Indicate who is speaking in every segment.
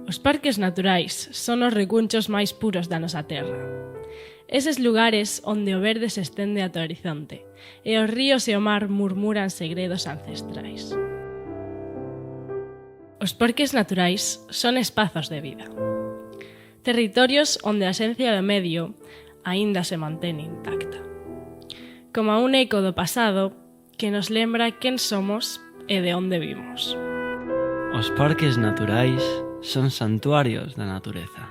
Speaker 1: Os parques naturais son os recunchos máis puros da nosa terra. Eses lugares onde o verde se estende ata o horizonte e os ríos e o mar murmuran segredos ancestrais. Os parques naturais son espazos de vida. Territorios onde a esencia do medio aínda se mantén intacta. Como un eco do pasado que nos lembra quen somos e de onde vimos.
Speaker 2: Os parques naturais son santuarios da natureza.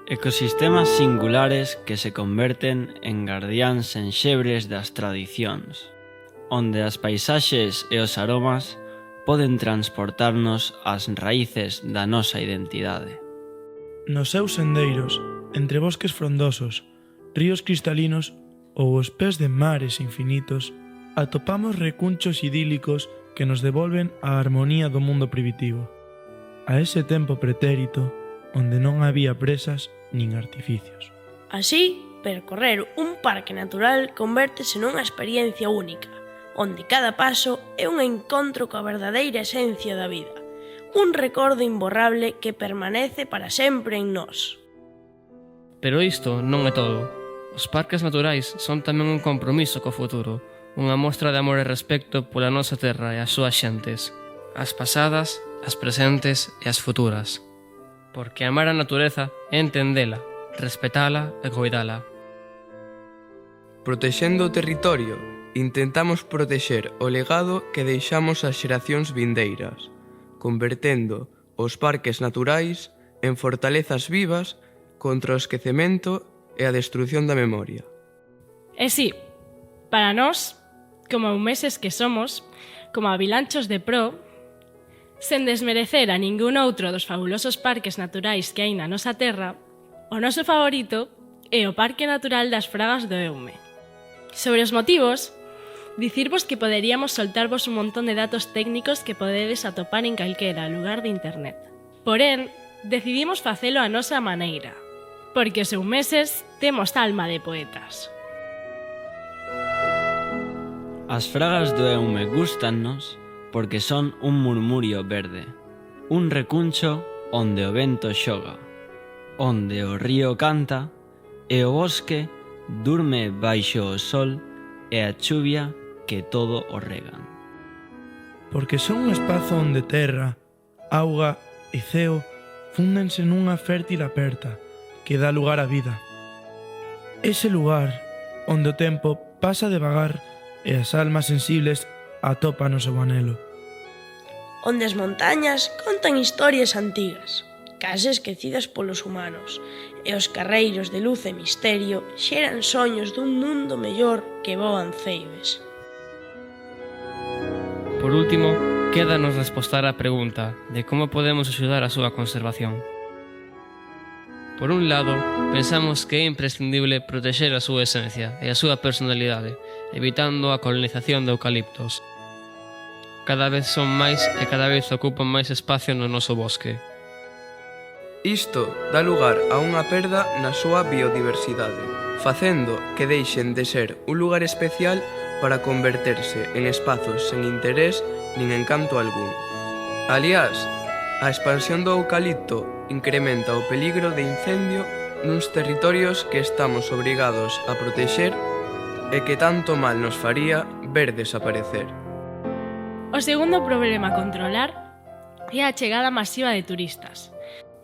Speaker 2: Ecosistemas singulares que se converten en guardiáns enxebres das tradicións, onde as paisaxes e os aromas poden transportarnos ás raíces da nosa identidade.
Speaker 3: Nos seus sendeiros, entre bosques frondosos, ríos cristalinos ou os pés de mares infinitos, atopamos recunchos idílicos que nos devolven a harmonía do mundo primitivo, a ese tempo pretérito onde non había presas nin artificios.
Speaker 4: Así, percorrer un parque natural convértese nunha experiencia única, onde cada paso é un encontro coa verdadeira esencia da vida, un recordo imborrable que permanece para sempre en nós.
Speaker 5: Pero isto non é todo. Os parques naturais son tamén un compromiso co futuro, unha mostra de amor e respecto pola nosa terra e as súas xentes, as pasadas, as presentes e as futuras. Porque amar a natureza é entendela, respetala e coidala.
Speaker 6: Protexendo o territorio, intentamos protexer o legado que deixamos ás xeracións vindeiras, convertendo os parques naturais en fortalezas vivas contra o esquecemento e a destrución da memoria.
Speaker 1: E si, para nós, como meses que somos, como avilanchos de pro, sen desmerecer a ningún outro dos fabulosos parques naturais que hai na nosa terra, o noso favorito é o Parque Natural das Fragas do Eume. Sobre os motivos, dicirvos que poderíamos soltarvos un montón de datos técnicos que podedes atopar en calquera lugar de internet. Porén, decidimos facelo a nosa maneira, porque os eumeses temos alma de poetas.
Speaker 2: As fragas do Eume gustannos porque son un murmurio verde, un recuncho onde o vento xoga, onde o río canta e o bosque durme baixo o sol e a chuvia que todo o regan.
Speaker 3: Porque son un espazo onde terra, auga e ceo fúndense nunha fértil aperta que dá lugar á vida. Ese lugar onde o tempo pasa devagar e as almas sensibles atopan o seu anelo.
Speaker 4: Onde as montañas contan historias antigas, case esquecidas polos humanos, e os carreiros de luz e misterio xeran soños dun mundo mellor que voan ceibes.
Speaker 5: Por último, quédanos respostar á pregunta de como podemos axudar a súa conservación. Por un lado, pensamos que é imprescindible protexer a súa esencia e a súa personalidade, evitando a colonización de eucaliptos. Cada vez son máis e cada vez ocupan máis espacio no noso bosque.
Speaker 6: Isto dá lugar a unha perda na súa biodiversidade, facendo que deixen de ser un lugar especial para converterse en espazos sen interés nin encanto algún. Aliás, a expansión do eucalipto incrementa o peligro de incendio nuns territorios que estamos obrigados a protexer e que tanto mal nos faría ver desaparecer.
Speaker 1: O segundo problema a controlar é a chegada masiva de turistas.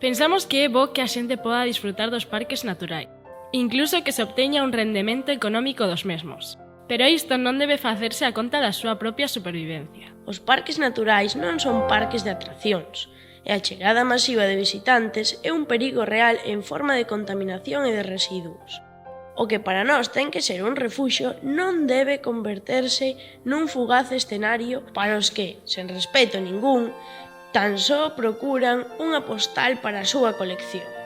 Speaker 1: Pensamos que é bo que a xente poda disfrutar dos parques naturais, incluso que se obteña un rendemento económico dos mesmos. Pero isto non debe facerse a conta da súa propia supervivencia.
Speaker 4: Os parques naturais non son parques de atraccións, e a chegada masiva de visitantes é un perigo real en forma de contaminación e de residuos. O que para nós ten que ser un refuxio non debe converterse nun fugaz escenario para os que, sen respeto ningún, tan só procuran unha postal para a súa colección.